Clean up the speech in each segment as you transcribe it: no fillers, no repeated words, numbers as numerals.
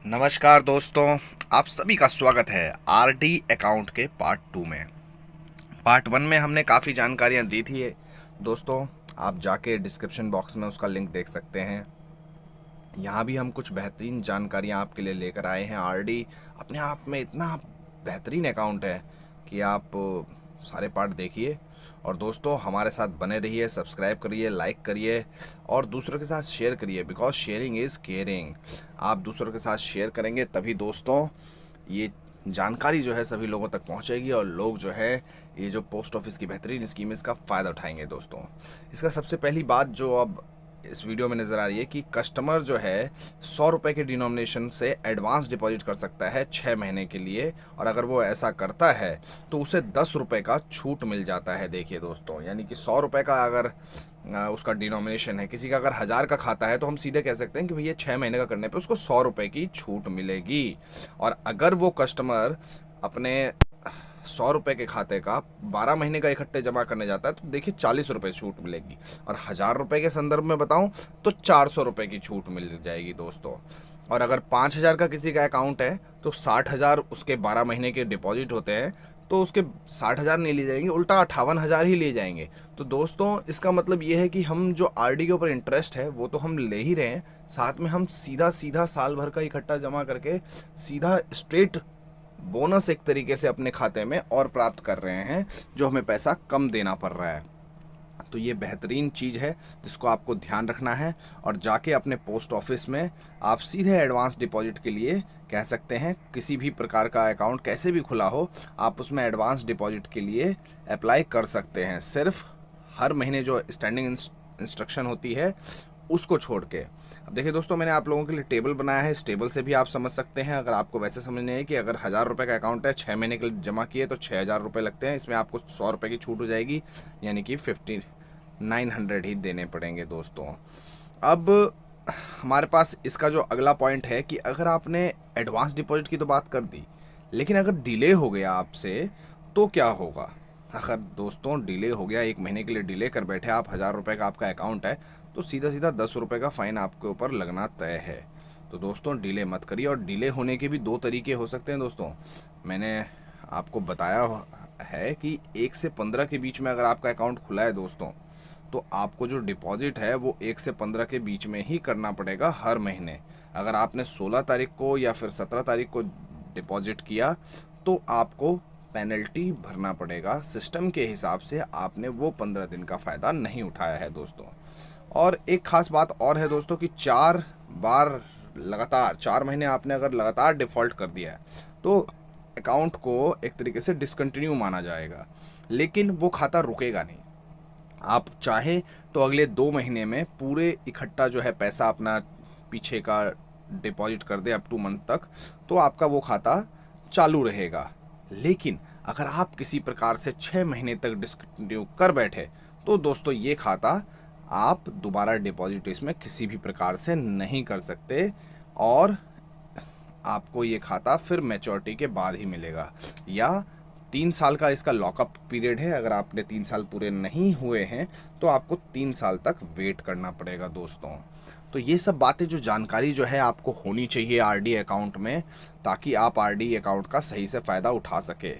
नमस्कार दोस्तों, आप सभी का स्वागत है आरडी अकाउंट के पार्ट 2 में। पार्ट 1 में हमने काफ़ी जानकारियां दी थी दोस्तों। आप जाके डिस्क्रिप्शन बॉक्स में उसका लिंक देख सकते हैं। यहाँ भी हम कुछ बेहतरीन जानकारियाँ आपके लिए लेकर आए हैं। आरडी अपने आप में इतना बेहतरीन अकाउंट है कि आप सारे पार्ट देखिए। और दोस्तों हमारे साथ बने रहिए, सब्सक्राइब करिए, लाइक करिए और दूसरों के साथ शेयर करिए, बिकॉज शेयरिंग इज़ केयरिंग। आप दूसरों के साथ शेयर करेंगे तभी दोस्तों ये जानकारी जो है सभी लोगों तक पहुंचेगी और लोग जो है ये जो पोस्ट ऑफिस की बेहतरीन स्कीम है इसका फ़ायदा उठाएंगे दोस्तों। इसका सबसे पहली बात जो अब इस वीडियो में नज़र आ रही है कि कस्टमर जो है 100 रुपये के डिनोमिनेशन से एडवांस डिपॉजिट कर सकता है 6 महीने के लिए। और अगर वो ऐसा करता है तो उसे 10 रुपये का छूट मिल जाता है। देखिए दोस्तों, यानी कि 100 रुपये का अगर उसका डिनोमिनेशन है, किसी का अगर 1000 का खाता है तो हम सीधे कह सकते हैं कि भैया 6 महीने का करने पे उसको 100 रुपये की छूट मिलेगी। और अगर वो कस्टमर अपने 100 रुपये के खाते का 12 महीने का इकट्ठे जमा करने जाता है तो देखिए 40 रुपये छूट मिलेगी। और 1000 रुपये के संदर्भ में बताऊं तो 400 रुपये की छूट मिल जाएगी दोस्तों। और अगर 5000 का किसी का अकाउंट है तो 60,000 उसके 12 महीने के डिपॉजिट होते हैं तो उसके 60,000 नहीं लिए जाएंगे, उल्टा 58,000 ही लिए जाएंगे। तो दोस्तों इसका मतलब ये है कि हम जो आरडी के ऊपर इंटरेस्ट है वो तो हम ले ही रहे हैं, साथ में हम सीधा सीधा साल भर का इकट्ठा जमा करके सीधा स्ट्रेट बोनस एक तरीके से अपने खाते में और प्राप्त कर रहे हैं, जो हमें पैसा कम देना पड़ रहा है। तो ये बेहतरीन चीज़ है जिसको आपको ध्यान रखना है। और जाके अपने पोस्ट ऑफिस में आप सीधे एडवांस डिपॉजिट के लिए कह सकते हैं, किसी भी प्रकार का अकाउंट कैसे भी खुला हो आप उसमें एडवांस डिपॉजिट के लिए अप्लाई कर सकते हैं। सिर्फ हर महीने जो स्टैंडिंग इंस्ट्रक्शन होती है उसको छोड़ के। अब देखिए दोस्तों, मैंने आप लोगों के लिए टेबल बनाया है, इस टेबल से भी आप समझ सकते हैं। अगर आपको वैसे समझने है कि अगर 1000 रुपये का अकाउंट है, 6 महीने के लिए जमा किए तो 6000 रुपये लगते हैं, इसमें आपको 100 रुपये की छूट हो जाएगी, यानी कि 5900 ही देने पड़ेंगे दोस्तों। अब हमारे पास इसका जो अगला पॉइंट है कि अगर आपने एडवांस डिपॉजिट की तो बात कर दी, लेकिन अगर डिले हो गया आपसे तो क्या होगा। अगर दोस्तों डिले हो गया, 1 महीने के लिए डिले कर बैठे आप, 1000 रुपये का आपका अकाउंट है तो सीधा सीधा 10 रुपये का फ़ाइन आपके ऊपर लगना तय है। तो दोस्तों डिले मत करिए। और डिले होने के भी दो तरीके हो सकते हैं दोस्तों। मैंने आपको बताया है कि 1 से 15 के बीच में अगर आपका अकाउंट खुला है दोस्तों तो आपको जो डिपॉजिट है वो 1 से 15 के बीच में ही करना पड़ेगा हर महीने। अगर आपने 16 तारीख को या फिर 17 तारीख को डिपॉजिट किया तो आपको पेनल्टी भरना पड़ेगा। सिस्टम के हिसाब से आपने वो 15 दिन का फ़ायदा नहीं उठाया है दोस्तों। और एक ख़ास बात और है दोस्तों कि 4 बार लगातार 4 महीने आपने अगर लगातार डिफ़ॉल्ट कर दिया है तो अकाउंट को एक तरीके से डिसकंटिन्यू माना जाएगा, लेकिन वो खाता रुकेगा नहीं। आप चाहें तो अगले 2 महीने में पूरे इकट्ठा जो है पैसा अपना पीछे का डिपॉजिट कर दे अप टू मंथ तक, तो आपका वो खाता चालू रहेगा। लेकिन अगर आप किसी प्रकार से 6 महीने तक डिसकंटिन्यू कर बैठे तो दोस्तों ये खाता आप दोबारा डिपॉजिट इसमें किसी भी प्रकार से नहीं कर सकते और आपको ये खाता फिर मैच्योरिटी के बाद ही मिलेगा। या 3 साल का इसका लॉकअप पीरियड है, अगर आपने 3 साल पूरे नहीं हुए हैं तो आपको 3 साल तक वेट करना पड़ेगा दोस्तों। तो ये सब बातें जो जानकारी जो है आपको होनी चाहिए आरडी अकाउंट में, ताकि आप आरडी अकाउंट का सही से फ़ायदा उठा सके।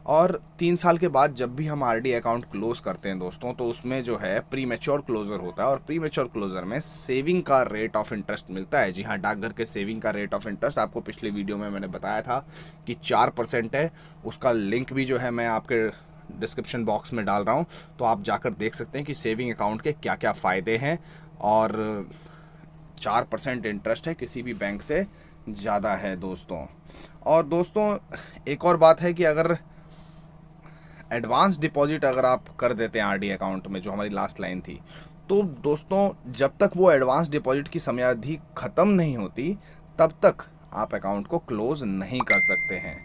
और 3 साल के बाद जब भी हम आरडी अकाउंट क्लोज करते हैं दोस्तों तो उसमें जो है प्री मैच्योर क्लोजर होता है, और प्री मैच्योर क्लोजर में सेविंग का रेट ऑफ इंटरेस्ट मिलता है। जी हाँ, डाकघर के सेविंग का रेट ऑफ इंटरेस्ट आपको पिछले वीडियो में मैंने बताया था कि 4% है। उसका लिंक भी जो है मैं आपके डिस्क्रिप्शन बॉक्स में डाल रहा हूँ, तो आप जाकर देख सकते हैं कि सेविंग अकाउंट के क्या क्या फ़ायदे हैं। और 4% इंटरेस्ट है, किसी भी बैंक से ज़्यादा है दोस्तों। और दोस्तों एक और बात है कि अगर एडवांस डिपॉजिट अगर आप कर देते हैं आरडी अकाउंट में, जो हमारी लास्ट लाइन थी, तो दोस्तों जब तक वो एडवांस डिपॉजिट की समयावधि ख़त्म नहीं होती तब तक आप अकाउंट को क्लोज़ नहीं कर सकते हैं।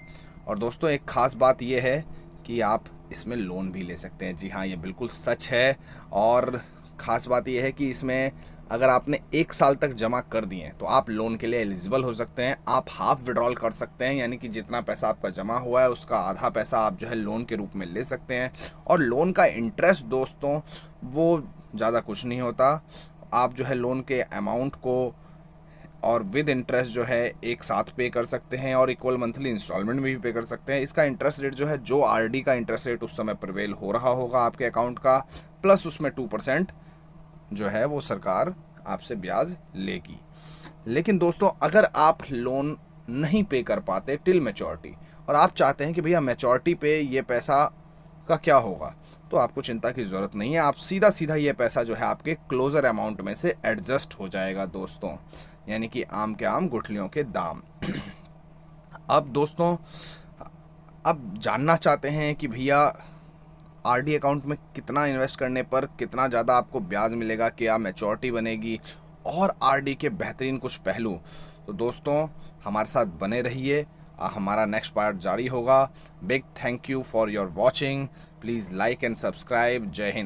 और दोस्तों एक ख़ास बात ये है कि आप इसमें लोन भी ले सकते हैं। जी हाँ, ये बिल्कुल सच है। और ख़ास बात यह है कि इसमें अगर आपने 1 साल तक जमा कर दिए तो आप लोन के लिए एलिजिबल हो सकते हैं। आप हाफ विड्रॉल कर सकते हैं, यानी कि जितना पैसा आपका जमा हुआ है उसका आधा पैसा आप जो है लोन के रूप में ले सकते हैं। और लोन का इंटरेस्ट दोस्तों वो ज़्यादा कुछ नहीं होता। आप जो है लोन के अमाउंट को और विद इंटरेस्ट जो है एक साथ पे कर सकते हैं और इक्वल मंथली इंस्टॉलमेंट में भी पे कर सकते हैं। इसका इंटरेस्ट रेट जो है, जो आरडी का इंटरेस्ट रेट उस समय प्रिवेल हो रहा होगा आपके अकाउंट का, प्लस उसमें 2% जो है वो सरकार आपसे ब्याज लेगी। लेकिन दोस्तों अगर आप लोन नहीं पे कर पाते टिल मैच्योरिटी और आप चाहते हैं कि भैया मैच्योरिटी पे ये पैसा का क्या होगा, तो आपको चिंता की ज़रूरत नहीं है। आप सीधा सीधा ये पैसा जो है आपके क्लोजर अमाउंट में से एडजस्ट हो जाएगा दोस्तों, यानी कि आम के आम गुठलियों के दाम। अब दोस्तों अब जानना चाहते हैं कि भैया आरडी अकाउंट में कितना इन्वेस्ट करने पर कितना ज़्यादा आपको ब्याज मिलेगा, क्या मैच्योरिटी बनेगी और आरडी के बेहतरीन कुछ पहलू। तो दोस्तों हमारे साथ बने रहिए, हमारा नेक्स्ट पार्ट जारी होगा। Big thank you for your watching, please like and subscribe. जय हिंद।